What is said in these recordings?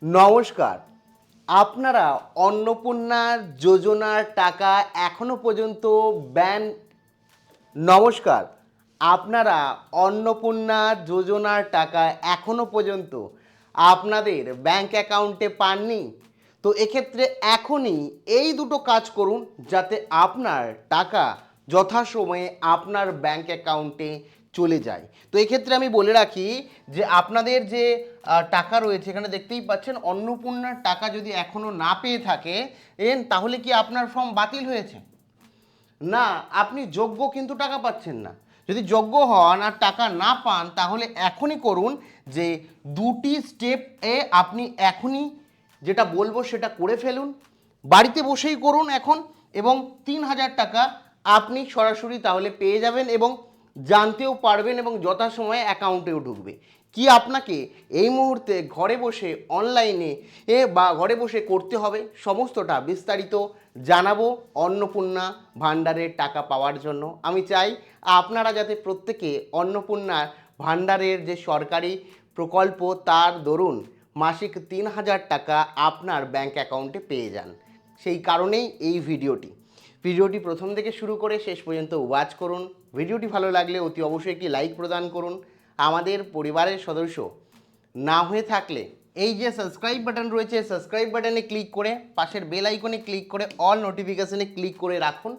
নমস্কার। আপনারা অন্নপূর্ণা যোজনার টাকা এখনো পর্যন্ত ব্যান নমস্কার। আপনারা অন্নপূর্ণা যোজনার টাকা এখনো পর্যন্ত আপনাদের ব্যাংক অ্যাকাউন্টে পাননি? তো এক্ষেত্রে এখনই এই দুটো কাজ করুন যাতে আপনার টাকা যথাসময়ে আপনার ব্যাংক অ্যাকাউন্টে চলে যায়। তো এক্ষেত্রে আমি বলে রাখি যে আপনাদের যে টাকা রয়েছে, এখানে দেখতেই পাচ্ছেন অন্নপূর্ণার টাকা যদি এখনও না পেয়ে থাকে তাহলে কি আপনার ফর্ম বাতিল হয়েছে? না, আপনি যোগ্য কিন্তু টাকা পাচ্ছেন না। যদি যোগ্য হন আর টাকা না পান তাহলে এখনই করুন যে দুটি স্টেপে আপনি এখনই যেটা বলবো সেটা করে ফেলুন, বাড়িতে বসেই করুন এখন, এবং 3,000 টাকা আপনি সরাসরি তাহলে পেয়ে যাবেন এবং জানতেও পারবেন এবং যথাসময়ে অ্যাকাউন্টেও ঢুকবে। কি আপনাকে এই মুহূর্তে ঘরে বসে অনলাইনে বা ঘরে বসে করতে হবে সমস্তটা বিস্তারিত জানাবো অন্নপূর্ণা ভাণ্ডারের টাকা পাওয়ার জন্য। আমি চাই আপনারা যাতে প্রত্যেকে অন্নপূর্ণা ভাণ্ডারের যে সরকারি প্রকল্প তার দরুন মাসিক 3,000 টাকা আপনার ব্যাংক অ্যাকাউন্টে পেয়ে যান। সেই কারণেই এই ভিডিওটি প্রথম থেকে শুরু করে শেষ পর্যন্ত ওয়াচ করুন। ভিডিওটি ভালো লাগলে অতি অবশ্যই একটি লাইক প্রদান করুন। আমাদের পরিবারের সদস্য না হয়ে থাকলে এই যে সাবস্ক্রাইব বাটন রয়েছে, সাবস্ক্রাইব বাটনে ক্লিক করে পাশের বেল আইকনে ক্লিক করে অল নোটিফিকেশনে ক্লিক করে রাখুন,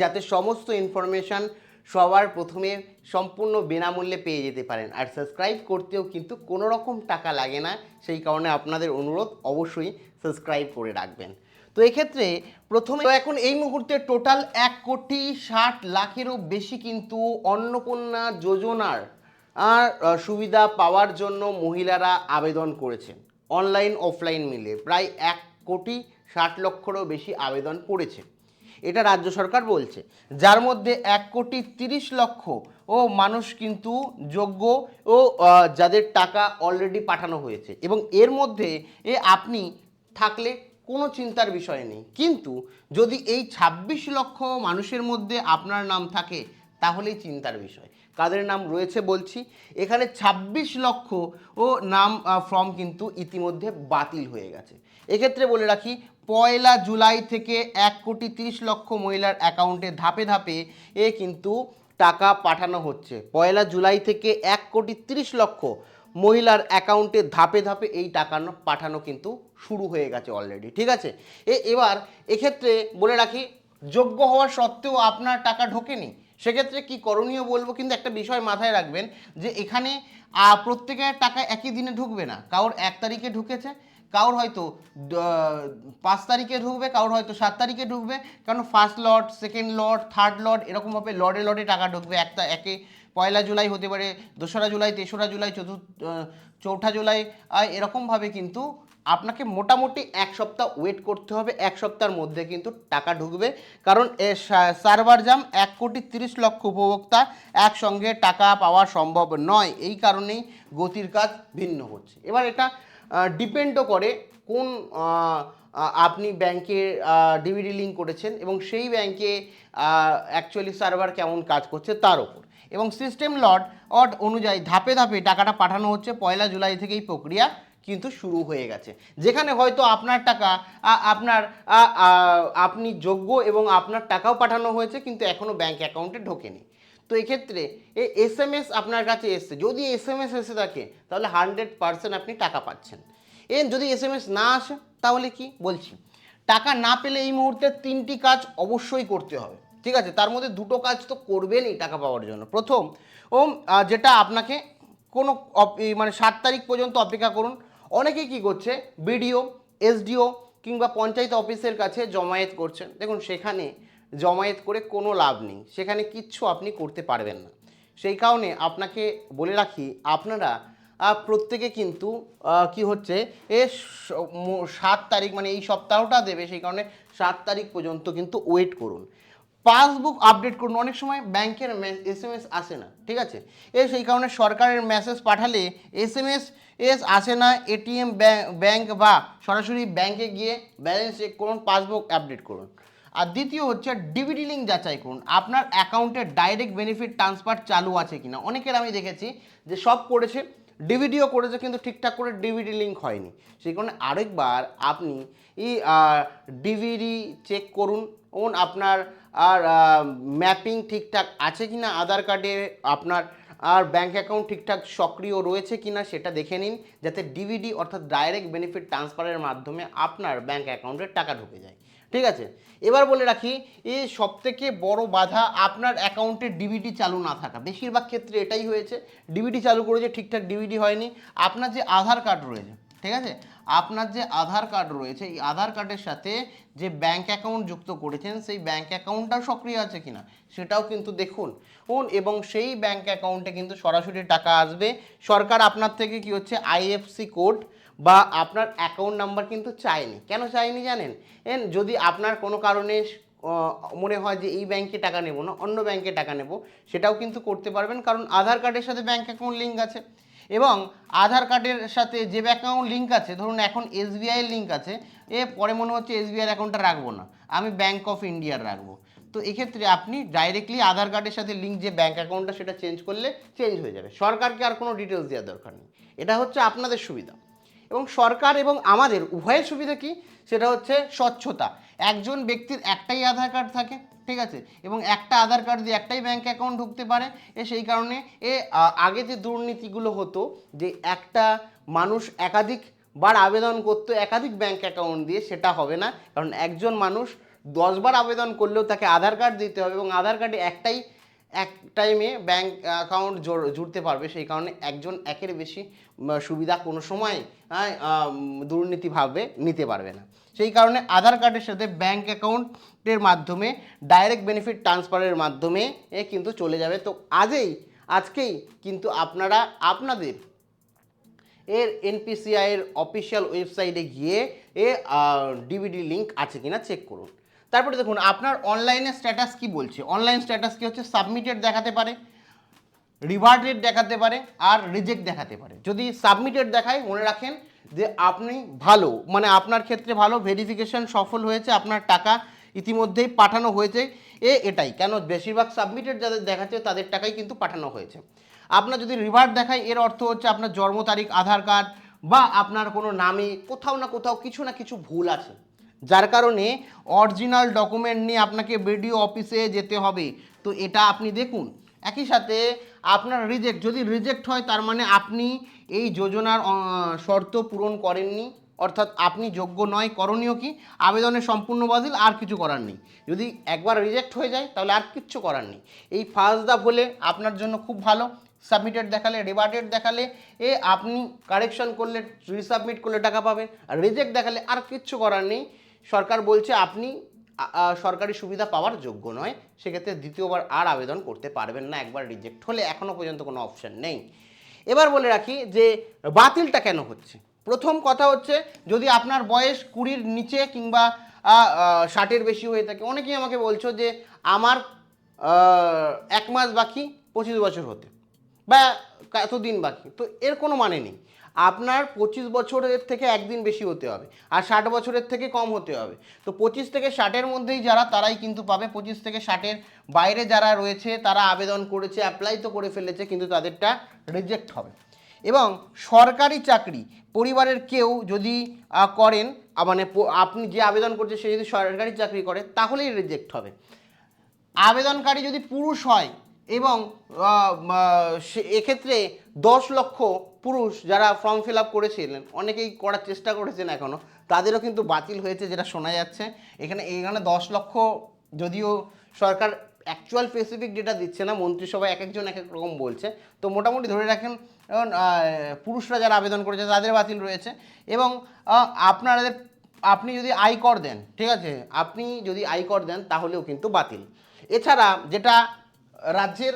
যাতে সমস্ত ইনফরমেশান সবার প্রথমে সম্পূর্ণ বিনামূল্যে পেয়ে যেতে পারেন। আর সাবস্ক্রাইব করতেও কিন্তু কোনো রকম টাকা লাগে না, সেই কারণে আপনাদের অনুরোধ অবশ্যই সাবস্ক্রাইব করে রাখবেন। তো এক্ষেত্রে প্রথমে এখন এই মুহূর্তে টোটাল 1,60,00,000-এরও বেশি কিন্তু অন্নপূর্ণা যোজনার সুবিধা পাওয়ার জন্য মহিলারা আবেদন করেছেন। অনলাইন অফলাইন মিলে প্রায় 1,60,00,000-রও বেশি আবেদন পড়েছে, এটা রাজ্য সরকার বলছে। যার মধ্যে 1,30,00,000 ও মানুষ কিন্তু যোগ্য ও যাদের টাকা অলরেডি পাঠানো হয়েছে, এবং এর মধ্যে আপনি থাকলে কোনো চিন্তার বিষয় নেই। কিন্তু যদি এই 26 লক্ষ মানুষের মধ্যে আপনার নাম থাকে তাহলেই চিন্তার বিষয়। কাদের নাম রয়েছে বলছি, এখানে 26 লক্ষ ও নাম ফর্ম কিন্তু ইতিমধ্যে বাতিল হয়ে গেছে। এক্ষেত্রে বলে রাখি 1 জুলাই থেকে 1,30,00,000 মহিলার অ্যাকাউন্টে ধাপে ধাপে কিন্তু টাকা পাঠানো হচ্ছে। 1 জুলাই থেকে 1,30,00,000 মহিলার অ্যাকাউন্টে ধাপে ধাপে এই টাকা পাঠানো কিন্তু শুরু হয়ে গেছে অলরেডি, ঠিক আছে। এবার এক্ষেত্রে বলে রাখি যোগ্য হওয়া সত্ত্বেও আপনার টাকা ঢোকেনি, সেক্ষেত্রে কি করণীয় বলবো, কিন্তু একটা বিষয় মাথায় রাখবেন যে এখানে প্রত্যেকের টাকা একই দিনে ঢুকবে না। কারোর 1 তারিখে ঢুকেছে, কারোর হয়তো 5 তারিখে ঢুকবে, কারোর হয়তো 7 তারিখে ঢুকবে, কারণ ফার্স্ট লট, সেকেন্ড লট, থার্ড লট এরকমভাবে লটে লটে টাকা ঢুকবে। একে 1 জুলাই হতে পারে, 2রা জুলাই, 3রা জুলাই, 4ঠা জুলাই, এরকমভাবে কিন্তু আপনাকে মোটামুটি 1 সপ্তাহ ওয়েট করতে হবে। 1 সপ্তাহের মধ্যে কিন্তু টাকা ঢুকবে, কারণ সার্ভার জাম, 1,30,00,000 উপভোক্তা একসঙ্গে টাকা পাওয়া সম্ভব নয়, এই কারণেই গতির কাজ ভিন্ন হচ্ছে। এবার এটা ডিপেন্ডও করে কোন আপনি ব্যাংকে ডিবিডি লিঙ্ক করেছেন এবং সেই ব্যাংকে অ্যাকচুয়ালি সার্ভার কেমন কাজ করছে তার উপর, এবং সিস্টেম লট অনুযায়ী ধাপে ধাপে টাকাটা পাঠানো হচ্ছে। 1 জুলাই থেকে এই প্রক্রিয়া কিন্তু শুরু হয়ে গেছে। যেখানে হয়তো আপনার টাকা আপনি যোগ্য এবং আপনার টাকাও পাঠানো হয়েছে কিন্তু এখনও ব্যাংক অ্যাকাউন্টে ঢোকেনি। তো এক্ষেত্রে SMS আপনার কাছে এসছে, যদি SMS এসে থাকে তাহলে 100% আপনি টাকা পাচ্ছেন। যদি SMS না আসে তাহলে কি বলছি, টাকা না পেলে এই মুহূর্তে 3টি কাজ অবশ্যই করতে হবে, ঠিক আছে। তার মধ্যে 2টো কাজ তো করবেনই টাকা পাওয়ার জন্য। প্রথম যেটা আপনাকে কোনো মানে 7 তারিখ পর্যন্ত অপেক্ষা করুন। অনেকেই কি করছে, বিডিও, SDO কিংবা পঞ্চায়েত অফিসের কাছে জমায়েত করছেন। দেখুন সেখানে জমায়েত করে কোনো লাভ নেই, সেখানে কিচ্ছু আপনি করতে পারবেন না। সেই কারণে আপনাকে বলে রাখি আপনারা প্রত্যেকে কিন্তু কি হচ্ছে 7 তারিখ মানে এই সপ্তাহটা দেবে, সেই কারণে 7 তারিখ পর্যন্ত কিন্তু ওয়েট করুন। পাসবুক আপডেট করুন, অনেক সময় ব্যাংকের SMS আসে না, ঠিক আছে। সেই কারণে সরকারের মেসেজ পাঠালে SMS আসে না। ATM ব্যাংক বা সরাসরি ব্যাংকে গিয়ে ব্যালেন্স চেক করুন, পাসবুক আপডেট করুন। আর দ্বিতীয় হচ্ছে ডিবিডি লিঙ্ক যাচাই করুন, আপনার অ্যাকাউন্টে ডাইরেক্ট বেনিফিট ট্রান্সফার চালু আছে কিনা। অনেকের আমি দেখেছি যে সব করেছে, ডিভিডিও করেছে কিন্তু ঠিকঠাক করে ডিভিডি লিঙ্ক হয়নি, সেই কারণে আরেকবার আপনি এই ডিভিডি চেক করুন আপনার আর ম্যাপিং ঠিকঠাক আছে কি না আধার কার্ডে, আপনার আর ব্যাঙ্ক অ্যাকাউন্ট ঠিকঠাক সক্রিয় রয়েছে কি না সেটা দেখে নিন, যাতে ডিভিডি অর্থাৎ ডাইরেক্ট বেনিফিট ট্রান্সফারের মাধ্যমে আপনার ব্যাঙ্ক অ্যাকাউন্টে টাকা ঢুকে যায়। ঠিক আছে, এবার বলে রাখি এই সবথেকে বড় বাধা আপনার অ্যাকাউন্টে ডিভিডি চালু না থাকা। বেশিরভাগ ক্ষেত্রে এটাই হয়েছে, ডিভিডি চালু করেছে ঠিকঠাক ডিভিডি হয়নি। আপনার যে আধার কার্ড রয়েছে, ঠিক আছে, আপনার যে আধার কার্ড রয়েছে এই আধার কার্ডের সাথে যে ব্যাঙ্ক অ্যাকাউন্ট যুক্ত করেছেন সেই ব্যাঙ্ক অ্যাকাউন্টটাও সক্রিয় আছে কিনা সেটাও কিন্তু দেখুন এবং সেই ব্যাঙ্ক অ্যাকাউন্টে কিন্তু সরাসরি টাকা আসবে। সরকার আপনার থেকে কি হচ্ছে আইএফসি কোড বা আপনার অ্যাকাউন্ট নাম্বার কিন্তু চায়নি। কেন চায়নি জানেন? যদি আপনার কোনো কারণে মনে হয় যে এই ব্যাংকে টাকা নেব না, অন্য ব্যাংকে টাকা নেব, সেটাও কিন্তু করতে পারবেন, কারণ আধার কার্ডের সাথে ব্যাঙ্ক অ্যাকাউন্ট লিঙ্ক আছে। এবং আধার কার্ডের সাথে যে অ্যাকাউন্ট লিঙ্ক আছে, ধরুন এখন এসবিআই লিঙ্ক আছে, পরে মনে হচ্ছে এসবিআই অ্যাকাউন্টটা রাখবো না, আমি ব্যাঙ্ক অফ ইন্ডিয়ার রাখবো, তো এক্ষেত্রে আপনি ডাইরেক্টলি আধার কার্ডের সাথে লিঙ্ক যে ব্যাঙ্ক অ্যাকাউন্টটা সেটা চেঞ্জ করলে চেঞ্জ হয়ে যাবে। সরকারকে আর কোনো ডিটেলস দেওয়ার দরকার নেই। এটা হচ্ছে আপনাদের সুবিধা। এবং সরকার এবং আমাদের উভয়ের সুবিধা কি, সেটা হচ্ছে স্বচ্ছতা। একজন ব্যক্তির একটাই আধার কার্ড থাকে, ঠিক আছে, এবং একটা আধার কার্ড দিয়ে একটাই ব্যাঙ্ক অ্যাকাউন্ট ঢুকতে পারে। সেই কারণে আগে যে দুর্নীতিগুলো হতো যে একটা মানুষ একাধিকবার আবেদন করতো একাধিক ব্যাঙ্ক অ্যাকাউন্ট দিয়ে, সেটা হবে না, কারণ একজন মানুষ 10 বার আবেদন করলেও তাকে আধার কার্ড দিতে হবে এবং আধার কার্ডে এক টাইমে ব্যাঙ্ক অ্যাকাউন্ট জুড়তে পারবে। সেই কারণে একজন একের বেশি সুবিধা কোনো সময় দুর্নীতিভাবে নিতে পারবে না। সেই কারণে আধার কার্ডের সাথে ব্যাঙ্ক অ্যাকাউন্টের মাধ্যমে ডাইরেক্ট বেনিফিট ট্রান্সফারের মাধ্যমে কিন্তু চলে যাবে। তো আজকেই কিন্তু আপনারা আপনাদের এনপিসিআইয়ের অফিসিয়াল ওয়েবসাইটে গিয়ে ডিভিডি লিঙ্ক আছে কিনা চেক করুন। তারপরে দেখুন আপনার অনলাইনে স্ট্যাটাস কি বলছে। অনলাইন স্ট্যাটাস কি হচ্ছে, সাবমিটেড দেখাতে পারে, রিভার্টেড দেখাতে পারে, আর রিজেক্ট দেখাতে পারে। যদি সাবমিটেড দেখায় মনে রাখেন যে আপনি ভালো, মানে আপনার ক্ষেত্রে ভালো, ভেরিফিকেশন সফল হয়েছে, আপনার টাকা ইতিমধ্যেই পাঠানো হয়েছে, এটাই। কেন বেশিরভাগ সাবমিটেড যাদের দেখাচ্ছে তাদের টাকাই কিন্তু পাঠানো হয়েছে। আপনার যদি রিভার্ট দেখায় এর অর্থ হচ্ছে আপনার জন্ম তারিখ, আধার কার্ড বা আপনার কোনো নামে কোথাও না কোথাও কিছু না কিছু ভুল আছে, যার কারণে অরিজিনাল ডকুমেন্ট নিয়ে আপনাকে বিডিও অফিসে যেতে হবে। তো এটা আপনি দেখুন। একই সাথে আপনার যদি রিজেক্ট হয় তার মানে আপনি এই যোজনার শর্ত পূরণ করেননি, অর্থাৎ আপনি যোগ্য নয়। করণীয় কি, আবেদনের সম্পূর্ণ বাতিল, আর কিছু করার নেই। যদি একবার রিজেক্ট হয়ে যায় তাহলে আর কিচ্ছু করার নেই। এই ফার্স্ট ধাপ হলে আপনার জন্য খুব ভালো। সাবমিটেড দেখালে, রিভার্টেড দেখালে আপনি কারেকশন করলে, রিসাবমিট করলে টাকা পাবেন। আর রিজেক্ট দেখালে আর কিচ্ছু করার নেই, সরকার বলছে আপনি সরকারি সুবিধা পাওয়ার যোগ্য নয়, সেক্ষেত্রে দ্বিতীয়বার আর আবেদন করতে পারবেন না একবার রিজেক্ট হলে। এখনও পর্যন্ত কোনো অপশান নেই। এবার বলে রাখি যে বাতিলটা কেন হচ্ছে। প্রথম কথা হচ্ছে যদি আপনার বয়স 20-র নিচে কিংবা 60-এর বেশি হয়ে থাকে। অনেকেই আমাকে বলছো যে আমার 1 মাস বাকি 25 বছর হতে, বা এতদিন বাকি, তো এর কোনো মানে নেই। আপনার 25 বছরের থেকে একদিন বেশি হতে হবে আর 60 বছরের থেকে কম হতে হবে। তো 25 থেকে 60-এর মধ্যেই যারা, তারাই কিন্তু পাবে। 25 থেকে 60-এর বাইরে যারা রয়েছে তারা আবেদন করেছে, অ্যাপ্লাই তো করে ফেলেছে, কিন্তু তাদেরটা রিজেক্ট হবে। এবং সরকারি চাকরি পরিবারের কেউ যদি করেন, মানে আপনি যে আবেদন করছে সে যদি সরকারি চাকরি করে তাহলেই রিজেক্ট হবে। আবেদনকারী যদি পুরুষ হয় এবং এক্ষেত্রে 10 লক্ষ পুরুষ যারা ফর্ম ফিল আপ করেছিলেন, অনেকেই করার চেষ্টা করেছেন এখনও, তাদেরও কিন্তু বাতিল হয়েছে যেটা শোনা যাচ্ছে। এখানে 10 লক্ষ, যদিও সরকার অ্যাকচুয়াল স্পেসিফিক ডেটা দিচ্ছে না, মন্ত্রিসভায় এক একজন এক এক রকম বলছে, তো মোটামুটি ধরে রাখেন পুরুষরা যারা আবেদন করেছে তাদের বাতিল রয়েছে। এবং আপনি যদি আয়কর দেন, ঠিক আছে, আপনি যদি আয়কর দেন তাহলেও কিন্তু বাতিল। এছাড়া যেটা রাজ্যের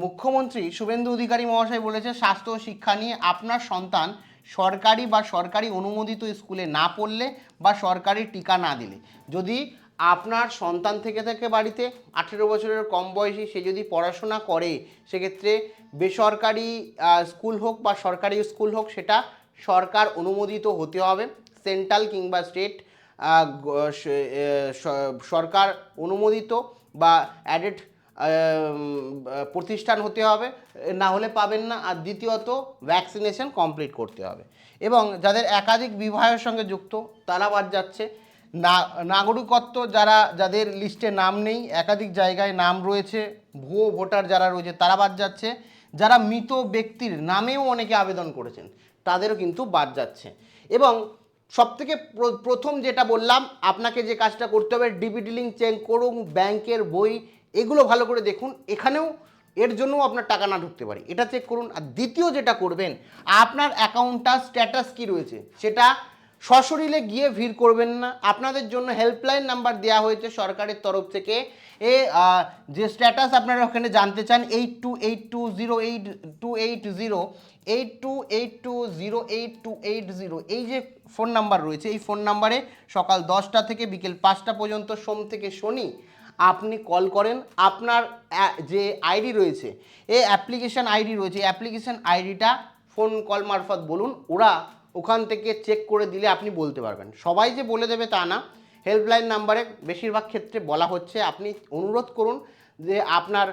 মুখ্যমন্ত্রী শুভেন্দু অধিকারী মহাশয় বলেছে, স্বাস্থ্য ও শিক্ষা নিয়ে আপনার সন্তান সরকারি বা সরকারি অনুমোদিত স্কুলে না পড়লে বা সরকারি টিকা না দিলে, যদি আপনার সন্তান থেকে বাড়িতে 18 বছরের কম বয়সী সে যদি পড়াশোনা করে, সেক্ষেত্রে বেসরকারি স্কুল হোক বা সরকারি স্কুল হোক সেটা সরকার অনুমোদিত হতে হবে। সেন্ট্রাল কিংবা স্টেট সরকার অনুমোদিত বা অ্যাডেড প্রতিষ্ঠান হতে হবে, না হলে পাবেন না। আর দ্বিতীয়ত ভ্যাকসিনেশন কমপ্লিট করতে হবে। এবং যাদের একাধিক বিবাহের সঙ্গে যুক্ত তারা বাদ যাচ্ছে। নাগরিকত্ব যাদের লিস্টে নাম নেই, একাধিক জায়গায় নাম রয়েছে, ভুয়ো ভোটার যারা রয়েছে তারা বাদ যাচ্ছে। যারা মৃত ব্যক্তির নামেও অনেকে আবেদন করেছেন তাদেরও কিন্তু বাদ যাচ্ছে। এবং সবথেকে প্রথম যেটা বললাম, আপনাকে যে কাজটা করতে হবে, ডিবিটি লিঙ্ক চেক করুন, ব্যাংকের বই এগুলো ভালো করে দেখুন, এখানেও এর জন্যও আপনার টাকা না ঢুকতে পারে, এটা চেক করুন। আর দ্বিতীয় যেটা করবেন, আপনার অ্যাকাউন্টটার স্ট্যাটাস কি রয়েছে সেটা সশরীরে গিয়ে ভিড় করবেন না। আপনাদের জন্য হেল্পলাইন নাম্বার দেওয়া হয়েছে সরকারের তরফ থেকে। যে স্ট্যাটাস আপনারা ওখানে জানতে চান, 828208208282082880, এই যে ফোন নাম্বার রয়েছে, এই ফোন নাম্বারে সকাল 10টা থেকে বিকেল 5টা পর্যন্ত সোম থেকে শনি আপনি কল করেন। আপনার যে আইডি রয়েছে, এই অ্যাপ্লিকেশান আইডি রয়েছে, এই অ্যাপ্লিকেশান আইডিটা ফোন কল মারফত বলুন, ওরা ওখান থেকে চেক করে দিলে আপনি বলতে পারবেন। সবাই যে বলে দেবে তা না, হেল্পলাইন নাম্বারে বেশিরভাগ ক্ষেত্রে বলা হচ্ছে। আপনি অনুরোধ করুন যে আপনার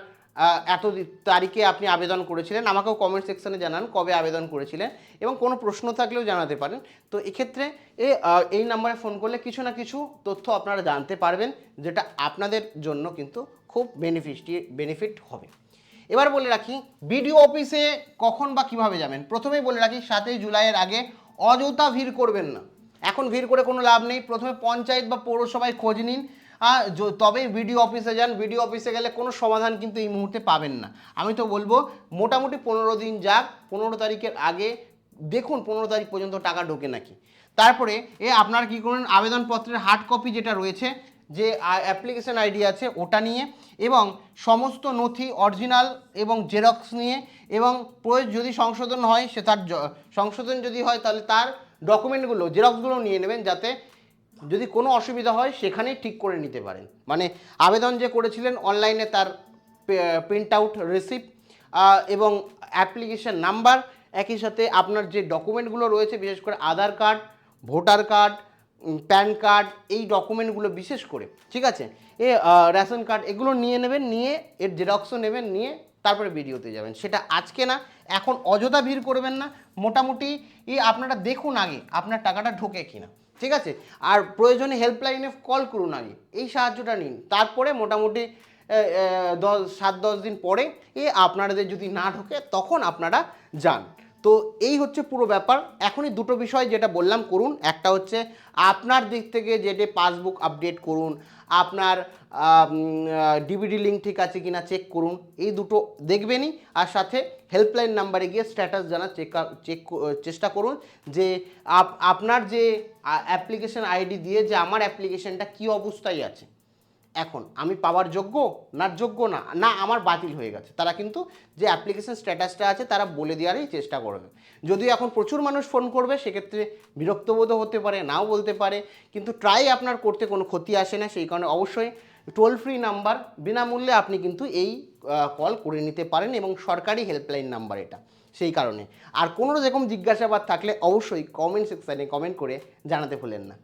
এত তারিখে আপনি আবেদন করেছিলেন, আমাকেও কমেন্ট সেকশনে জানান কবে আবেদন করেছিলেন, এবং কোনো প্রশ্ন থাকলেও জানাতে পারেন। তো এক্ষেত্রে এই নাম্বারে ফোন করলে কিছু না কিছু তথ্য আপনারা জানতে পারবেন, যেটা আপনাদের জন্য কিন্তু খুব বেনিফিট হবে। এবার বলে রাখি বিডিও অফিসে কখন বা কিভাবে যাবেন। প্রথমেই বলে রাখি 7ই জুলাইয়ের আগে অযথা ভিড় করবেন না। এখন ভিড় করে কোনো লাভ নেই। প্রথমে পঞ্চায়েত বা পৌরসভায় খোঁজ নিন, তবে বিডিও অফিসে যান। বিডিও অফিসে গেলে কোনো সমাধান কিন্তু এই মুহূর্তে পাবেন না। আমি তো বলবো মোটামুটি 15 দিন যাক, 15 তারিখের আগে দেখুন 15 তারিখ পর্যন্ত টাকা ঢোকে নাকি। তারপরে আপনারা কী করুন, আবেদনপত্রের হার্ড কপি যেটা রয়েছে, যে অ্যাপ্লিকেশন আইডি আছে ওটা নিয়ে, এবং সমস্ত নথি অরিজিনাল এবং জেরক্স নিয়ে, এবং যদি সংশোধন হয় তার সংশোধন যদি হয় তাহলে তার ডকুমেন্টগুলো জেরক্সগুলো নিয়ে নেবেন, যাতে যদি কোনো অসুবিধা হয় সেখানেই ঠিক করে নিতে পারেন। মানে আবেদন যে করেছিলেন অনলাইনে তার প্রিন্ট আউট রিসিপ্ট এবং অ্যাপ্লিকেশন নাম্বার, একই সাথে আপনার যে ডকুমেন্টগুলো রয়েছে, বিশেষ করে Aadhaar card, voter card, PAN card, এই ডকুমেন্টগুলো বিশেষ করে, ঠিক আছে, রেশন কার্ড, এগুলো নিয়ে নেবেন, নিয়ে এর জেরক্সও নেবেন, নিয়ে তারপরে ভিডিওতে যাবেন। সেটা আজকে না, এখন অযথা ভিড় করবেন না। মোটামুটি আপনারা দেখুন আগে আপনার টাকাটা ঢোকে কিনা, ঠিক আছে। আর প্রয়োজনে হেল্পলাইনে কল করুন আগে, এই সাহায্যটা নিন। তারপরে মোটামুটি 7-10 দিন পরে আপনাদের যদি না ঢোকে তখন আপনারা যান। তো এই হচ্ছে পুরো ব্যাপার। এখনই দুটো বিষয় যেটা বললাম করুন। একটা হচ্ছে আপনার দিক থেকে যেটা পাসবুক আপডেট করুন, আপনার ডিবিটি লিঙ্ক ঠিক আছে কিনা চেক করুন, এই দুটো দেখবেনই। আর সাথে হেল্পলাইন নাম্বারে গিয়ে স্ট্যাটাস জানার চেষ্টা করুন, যে আপনার যে অ্যাপ্লিকেশন আইডি দিয়ে যে আমার অ্যাপ্লিকেশনটা কী অবস্থায় আছে, এখন আমি পাওয়ার যোগ্য না আমার বাতিল হয়ে গেছে। তারা কিন্তু যে অ্যাপ্লিকেশন স্ট্যাটাসটা আছে তারা বলে দেওয়ারই চেষ্টা করবে। যদিও এখন প্রচুর মানুষ ফোন করবে, সেক্ষেত্রে বিরক্তবোধও হতে পারে, নাও বলতে পারে, কিন্তু ট্রাই আপনার করতে কোনো ক্ষতি আসে না। সেই কারণে অবশ্যই টোল ফ্রি নাম্বার, বিনামূল্যে আপনি কিন্তু এই কল করে নিতে পারেন, এবং সরকারি হেল্পলাইন নাম্বার এটা। সেই কারণে আর কোনো রকম জিজ্ঞাসাবাদ থাকলে অবশ্যই কমেন্ট সেকশানে কমেন্ট করে জানাতে ভুলেন না।